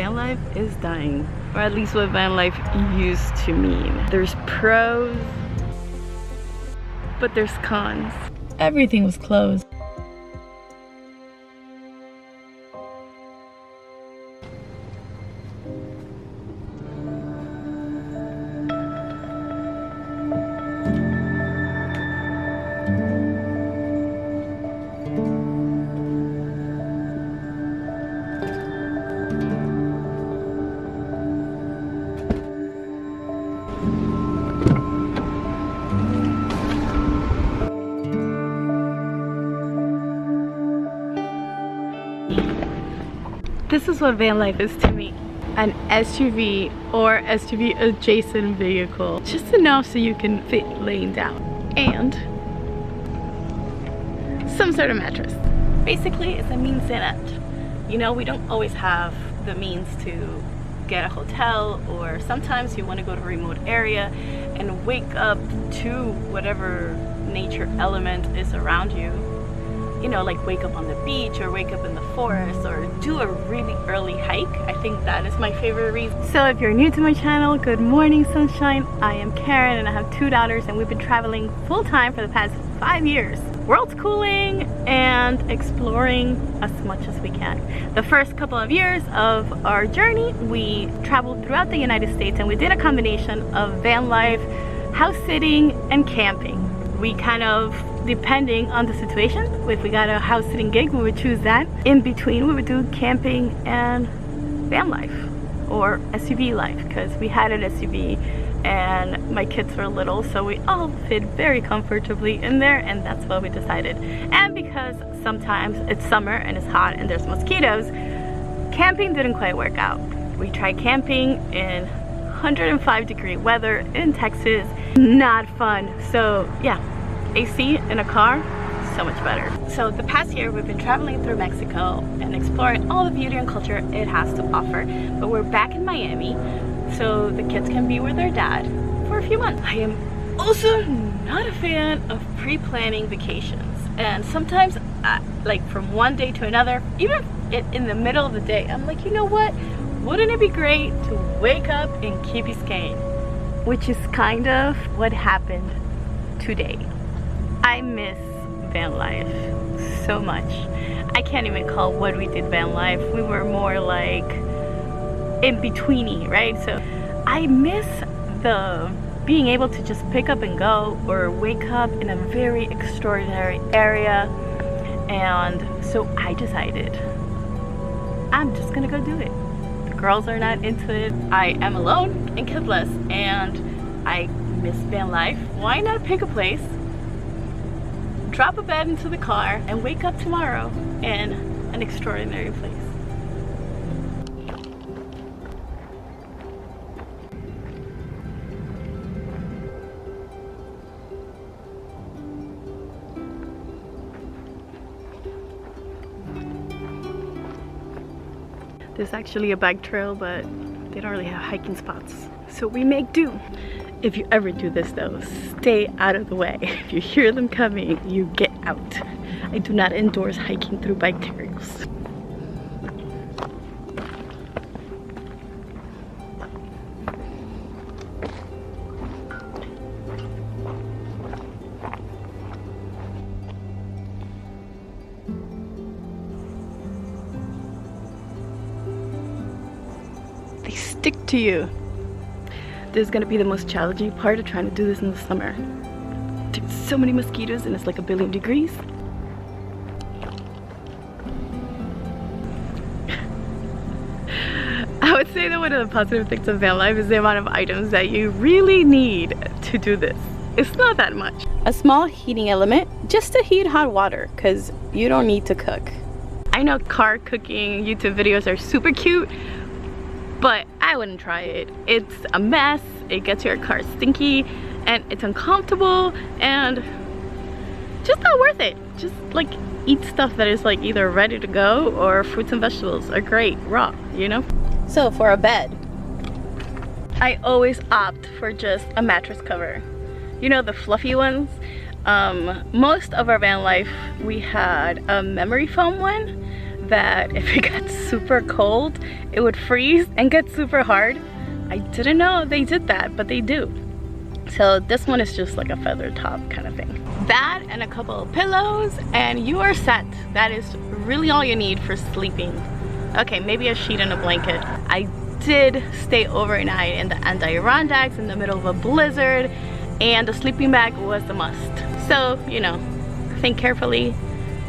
van life is dying, or at least what van life used to mean. There's pros, but there's cons. Everything was closed. This is what van life is to me. An SUV or SUV adjacent vehicle. Just enough so you can fit laying down. And some sort of mattress. Basically, it's a means and end. You know, we don't always have the means to get a hotel, or sometimes you want to go to a remote area and wake up to whatever nature element is around you. You know, like wake up on the beach or wake up in the forest or do a really early hike. I think that is my favorite reason. So if you're new to my channel, good morning sunshine. I am Karen and I have 2 daughters and we've been traveling full-time for the past 5 years. World schooling and exploring as much as we can. The first couple of years of our journey, we traveled throughout the United States and we did a combination of van life, house sitting, and camping. We kind of, depending on the situation, if we got a house sitting gig, we would choose that. In between, we would do camping and van life or SUV life, because we had an SUV and my kids were little, so we all fit very comfortably in there, and that's what we decided. And because sometimes it's summer and it's hot and there's mosquitoes, camping didn't quite work out. We tried camping in 105-degree weather in Texas. Not fun. So yeah, AC in a car, so much better. So the past year we've been traveling through Mexico and exploring all the beauty and culture it has to offer. But we're back in Miami, so the kids can be with their dad for a few months. I am also not a fan of pre-planning vacations. And sometimes, like from one day to another, even in the middle of the day, I'm like, you know what? Wouldn't it be great to wake up in Key Biscayne? Which is kind of what happened today. I miss van life so much. I can't even call what we did van life. We were more like in-betweeny, right? So I miss the being able to just pick up and go, or wake up in a very extraordinary area. And so I decided I'm just gonna go do it. Girls are not into it. I am alone and kidless and I miss van life. Why not pick a place, drop a bed into the car, and wake up tomorrow in an extraordinary place? There's actually a bike trail, but they don't really have hiking spots, so we make do. If you ever do this though, stay out of the way. If you hear them coming, you get out. I do not endorse hiking through bike trails. They stick to you. This is gonna be the most challenging part of trying to do this in the summer. There's so many mosquitoes and it's like 1,000,000,000 degrees. I would say that one of the positive things of van life is the amount of items that you really need to do this. It's not that much. A small heating element just to heat hot water, because you don't need to cook. I know car cooking YouTube videos are super cute, but I wouldn't try it. It's a mess, it gets your car stinky, and it's uncomfortable, and just not worth it. Just like eat stuff that is like either ready to go, or fruits and vegetables are great raw, you know? So for a bed, I always opt for just a mattress cover. You know, the fluffy ones? Most of our van life, we had a memory foam one that if it got super cold, it would freeze and get super hard. I didn't know they did that, but they do. So this one is just like a feather top kind of thing. That and a couple of pillows and you are set. That is really all you need for sleeping. Okay, maybe a sheet and a blanket. I did stay overnight in the Adirondacks in the middle of a blizzard, and the sleeping bag was a must. So, you know, think carefully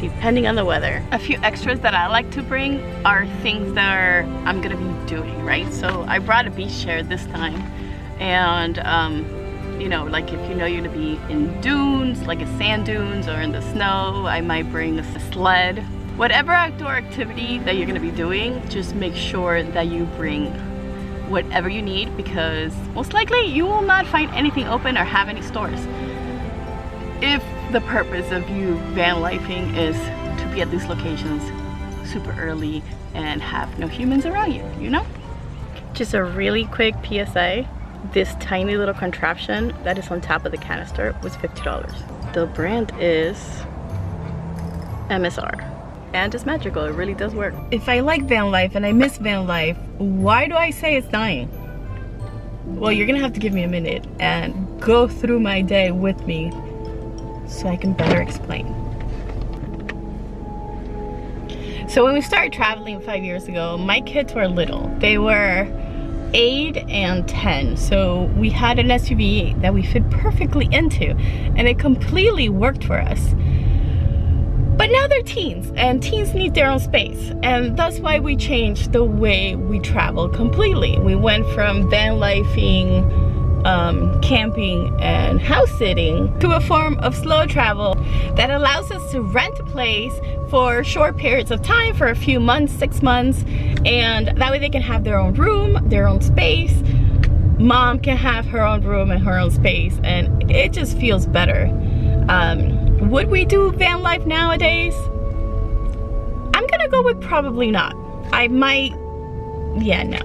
depending on the weather. A few extras that I like to bring are things that I'm gonna be doing, right? So I brought a beach chair this time, and you know, like if you know you're gonna be in dunes, like a sand dunes or in the snow, I might bring a sled. Whatever outdoor activity that you're gonna be doing, just make sure that you bring whatever you need, because most likely you will not find anything open or have any stores. If the purpose of you van lifing is to be at these locations super early and have no humans around you, you know? Just a really quick PSA. This tiny little contraption that is on top of the canister was $50. The brand is MSR. And it's magical, it really does work. If I like van life and I miss van life, why do I say it's dying? Well, you're gonna have to give me a minute and go through my day with me so I can better explain. So when we started traveling 5 years ago, my kids were little. They were 8 and 10. So we had an SUV that we fit perfectly into, and it completely worked for us. But now they're teens, and teens need their own space, and that's why we changed the way we travel completely. We went from van lifing, camping, and house sitting to a form of slow travel that allows us to rent a place for short periods of time, for a few months, 6 months, and that way they can have their own room, their own space. Mom can have her own room and her own space, and it just feels better. Would we do van life nowadays? I'm gonna go with probably not. I might, yeah, no.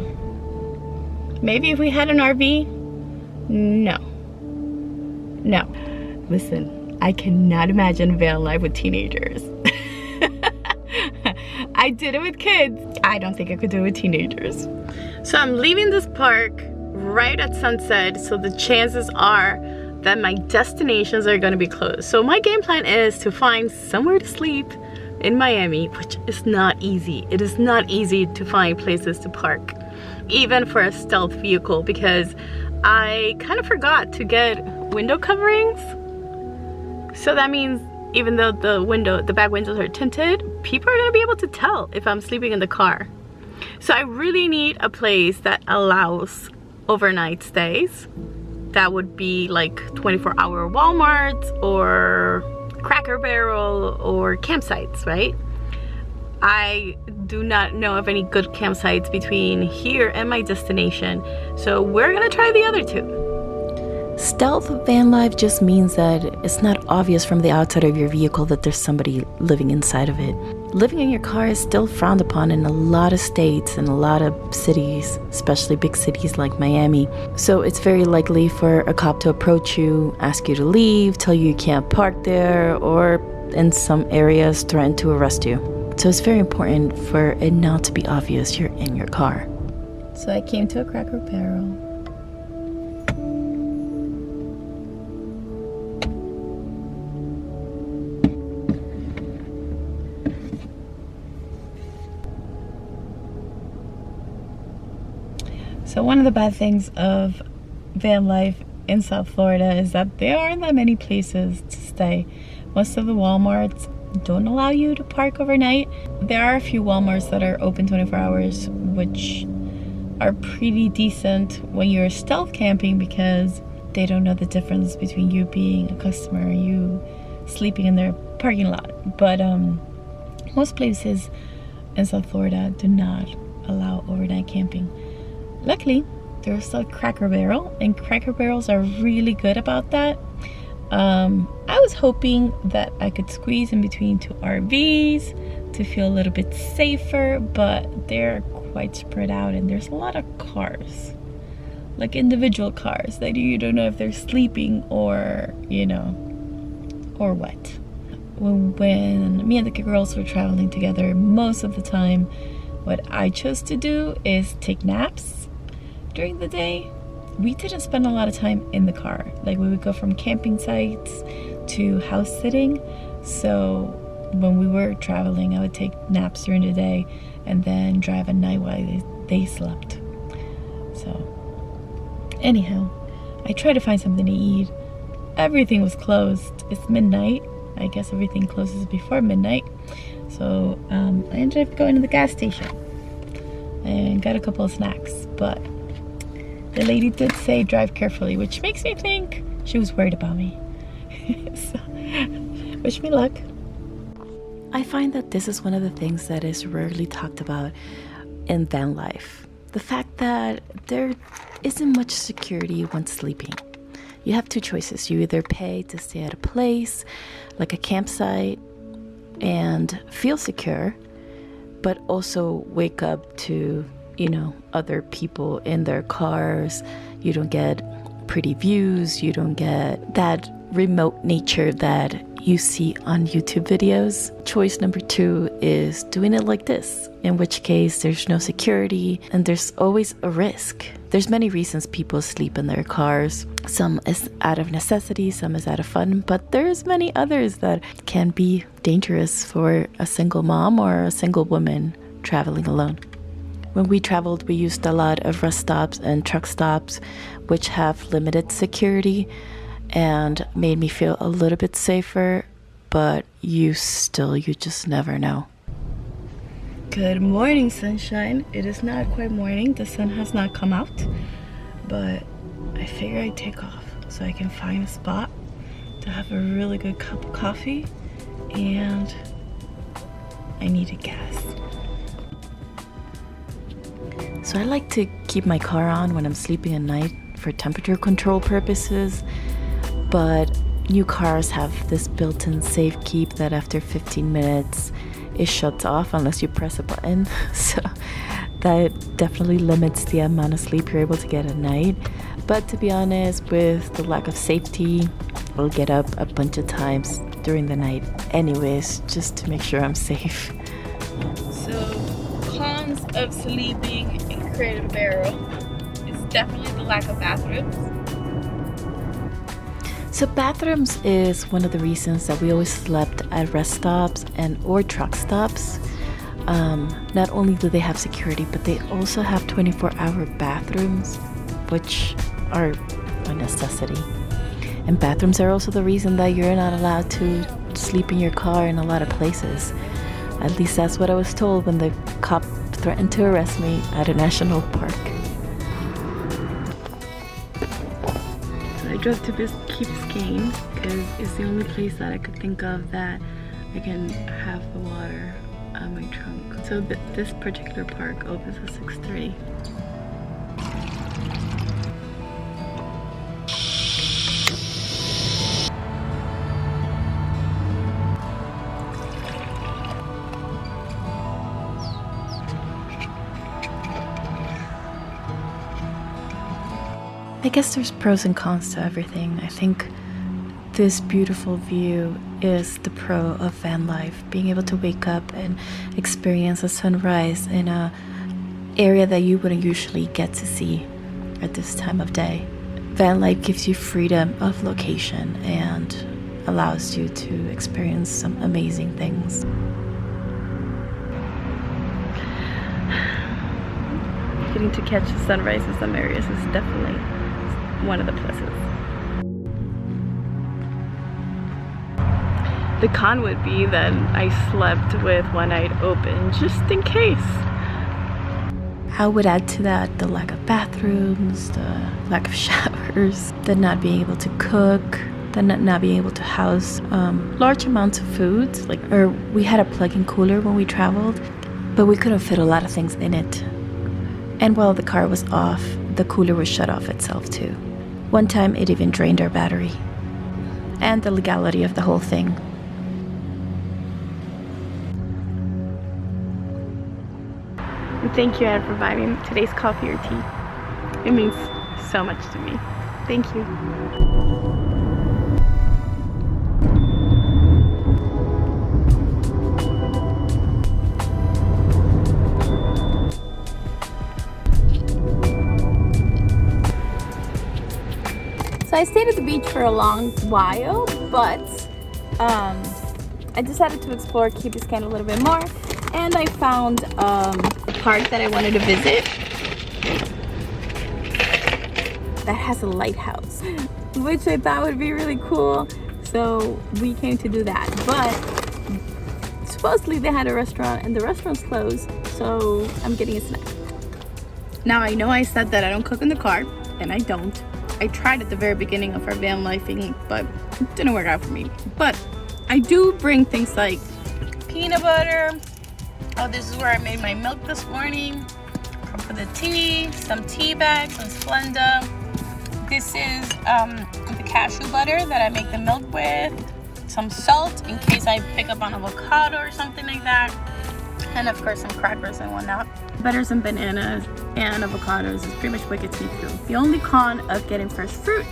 Maybe if we had an RV? No. No. Listen, I cannot imagine van life with teenagers. I did it with kids. I don't think I could do it with teenagers. So I'm leaving this park right at sunset, so the chances are that my destinations are gonna be closed. So my game plan is to find somewhere to sleep in Miami, which is not easy. It is not easy to find places to park, even for a stealth vehicle, because I kind of forgot to get window coverings. So that means even though the back windows are tinted, people are gonna be able to tell if I'm sleeping in the car. So I really need a place that allows overnight stays. That would be like 24-hour Walmarts or Cracker Barrel or campsites, right? I do not know of any good campsites between here and my destination, so we're gonna try the other two. Stealth van life just means that it's not obvious from the outside of your vehicle that there's somebody living inside of it. Living in your car is still frowned upon in a lot of states and a lot of cities, especially big cities like Miami. So it's very likely for a cop to approach you, ask you to leave, tell you you can't park there, or in some areas threaten to arrest you. So it's very important for it not to be obvious you're in your car. So I came to a Cracker Barrel. So one of the bad things of van life in South Florida is that there aren't that many places to stay. Most of the Walmarts don't allow you to park overnight. There are a few Walmarts that are open 24 hours, which are pretty decent when you're stealth camping, because they don't know the difference between you being a customer and you sleeping in their parking lot. But most places in South Florida do not allow overnight camping. Luckily, there's still Cracker Barrel, and Cracker Barrels are really good about that. I was hoping that I could squeeze in between two RVs to feel a little bit safer, but they're quite spread out and there's a lot of cars, like individual cars that you don't know if they're sleeping or, you know, or what. when me and the girls were traveling together, most of the time what I chose to do is take naps during the day. We didn't spend a lot of time in the car. Like, we would go from camping sites to house sitting. So when we were traveling, I would take naps during the day and then drive at night while they slept. So anyhow, I tried to find something to eat. Everything was closed. It's midnight. I guess everything closes before midnight. So I ended up going to the gas station and got a couple of snacks. But the lady did say drive carefully, which makes me think she was worried about me. So, wish me luck. I find that this is one of the things that is rarely talked about in van life. The fact that there isn't much security when sleeping. You have two choices. You either pay to stay at a place, like a campsite, and feel secure, but also wake up to, other people in their cars. You don't get pretty views. You don't get that remote nature that you see on YouTube videos. Choice number 2 is doing it like this, in which case there's no security and there's always a risk. There's many reasons people sleep in their cars. Some is out of necessity, some is out of fun, but there's many others that can be dangerous for a single mom or a single woman traveling alone. When we traveled, we used a lot of rest stops and truck stops, which have limited security and made me feel a little bit safer, but you just never know. Good morning, sunshine. It is not quite morning. The sun has not come out, but I figure I'd take off so I can find a spot to have a really good cup of coffee, and I needed gas. So I like to keep my car on when I'm sleeping at night for temperature control purposes, but new cars have this built-in safe keep that after 15 minutes it shuts off unless you press a button. So that definitely limits the amount of sleep you're able to get at night. But to be honest, with the lack of safety, I'll get up a bunch of times during the night anyways, just to make sure I'm safe. So cons of sleeping in Cradle Barrel is definitely the lack of bathrooms. So bathrooms is one of the reasons that we always slept at rest stops or truck stops. Not only do they have security, but they also have 24-hour bathrooms, which are a necessity. And bathrooms are also the reason that you're not allowed to sleep in your car in a lot of places. At least that's what I was told when the cop threatened to arrest me at a national park. I drove to Key Biscayne because it's the only place that I could think of that I can have the water on my trunk. So this particular park opens at 6:30. I guess there's pros and cons to everything. I think this beautiful view is the pro of van life, being able to wake up and experience a sunrise in a area that you wouldn't usually get to see at this time of day. Van life gives you freedom of location and allows you to experience some amazing things. Getting to catch the sunrise in some areas is definitely one of the pluses. The con would be that I slept with one eye open just in case. I would add to that the lack of bathrooms, the lack of showers, the not being able to cook, the not being able to house large amounts of food. We had a plug-in cooler when we traveled, but we couldn't fit a lot of things in it. And while the car was off, the cooler was shut off itself too. One time it even drained our battery. And the legality of the whole thing. And thank you, Anne, for providing today's coffee or tea. It means so much to me. Thank you. So I stayed at the beach for a long while, but I decided to explore Key Biscayne a little bit more, and I found a park that I wanted to visit that has a lighthouse, which I thought would be really cool. So we came to do that, but supposedly they had a restaurant and the restaurant's closed, so I'm getting a snack. Now I know I said that I don't cook in the car, and I don't. I tried at the very beginning of our van lifing, but it didn't work out for me. But I do bring things like peanut butter. Oh, this is where I made my milk this morning. For the tea, some tea bags, some Splenda. This is the cashew butter that I make the milk with. Some salt in case I pick up on avocado or something like that. And of course some crackers and whatnot. Butters and bananas and avocados is pretty much what gets me through. The only con of getting fresh fruit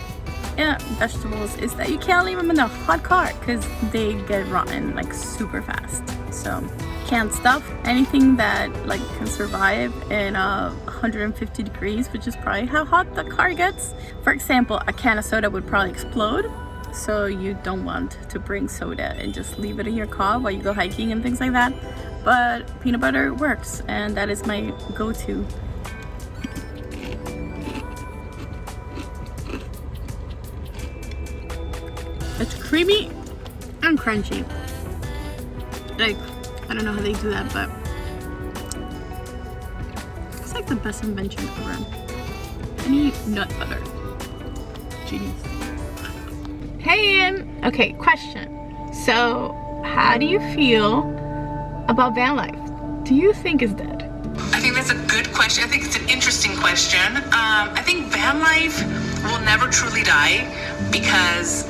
and vegetables is that you can't leave them in the hot car because they get rotten like super fast. So canned stuff, anything that like can survive in 150 degrees, which is probably how hot the car gets. For example, a can of soda would probably explode. So you don't want to bring soda and just leave it in your car while you go hiking and things like that. But peanut butter works, and that is my go-to. It's creamy and crunchy. Like, I don't know how they do that, but it's like the best invention ever. Any nut butter. Genius. Hey, Ian. Okay, question. So, how do you feel about van life? Do you think it's dead? I think that's a good question. I think it's an interesting question. I think van life will never truly die because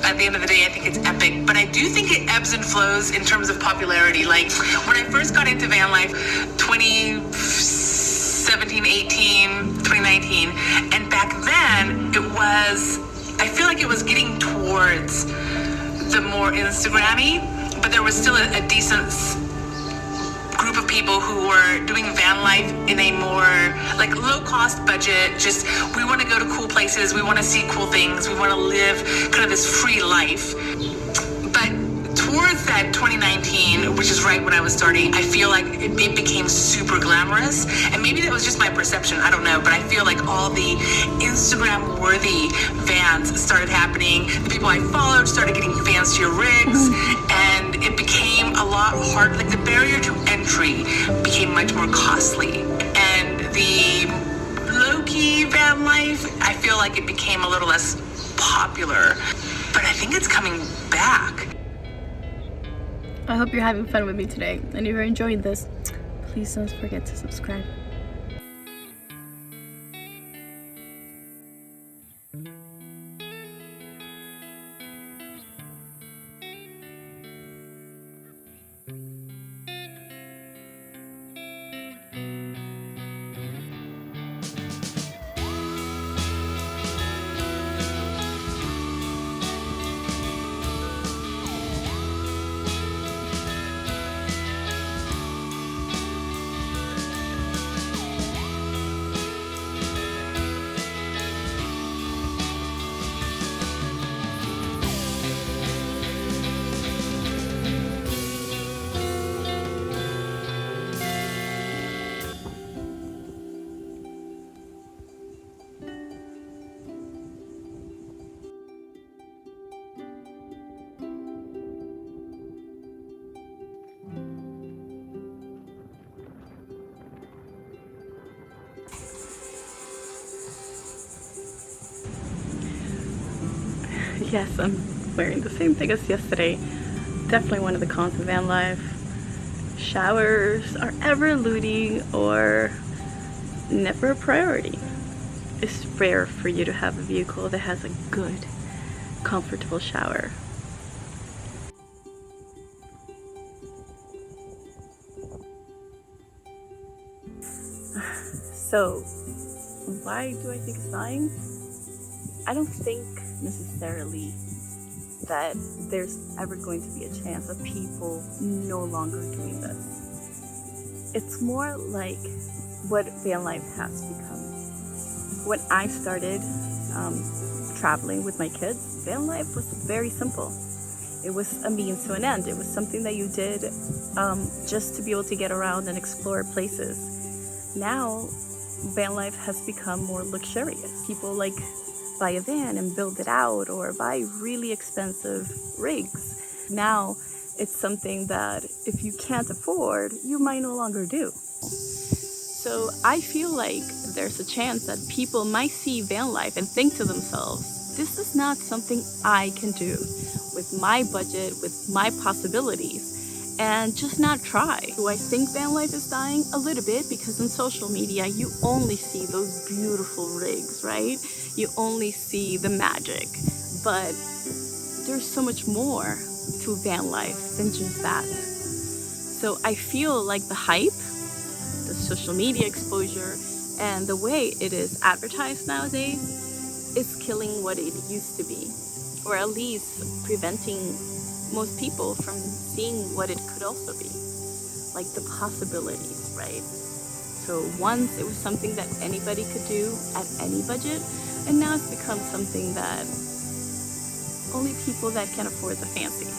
at the end of the day, I think it's epic. But I do think it ebbs and flows in terms of popularity. Like when I first got into van life, 2017, 18, 2019, and back then it was, I feel like it was getting towards the more Instagram-y, but there was still a decent group of people who were doing van life in a more like low cost budget. Just we want to go to cool places, we want to see cool things, we want to live kind of this free life. But towards that 2019, which is right when I was starting, I feel like it became super glamorous, and maybe that was just my perception, I don't know, but I feel like all the Instagram worthy vans started happening. The people I followed started getting fancier rigs, and it became a lot harder. Like the barrier to entry became much more costly, and the low-key van life, I feel like it became a little less popular, but I think it's coming back. I hope you're having fun with me today, and if you're enjoying this, please don't forget to subscribe. Yes, I'm wearing the same thing as yesterday. Definitely one of the cons of van life. Showers are ever eluding or never a priority. It's rare for you to have a vehicle that has a good, comfortable shower. So, why do I think it's dying? I don't think necessarily that there's ever going to be a chance of people no longer doing this. It's more like what van life has become. When I started traveling with my kids, van life was very simple. It was a means to an end. It was something that you did just to be able to get around and explore places. Now, van life has become more luxurious. People like buy a van and build it out, or buy really expensive rigs. Now, it's something that if you can't afford, you might no longer do. So I feel like there's a chance that people might see van life and think to themselves, this is not something I can do with my budget, with my possibilities, and just not try. Do I think van life is dying? A little bit, because on social media you only see those beautiful rigs, right? You only see the magic, but there's so much more to van life than just that. So I feel like the hype, the social media exposure, and the way it is advertised nowadays is killing what it used to be, or at least preventing most people from seeing what it could also be, like the possibilities, right? So once it was something that anybody could do at any budget, and now it's become something that only people that can afford the fancy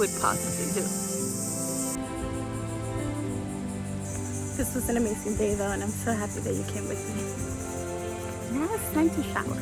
would possibly do. This was an amazing day though, and I'm so happy that you came with me. Now it's time to shower.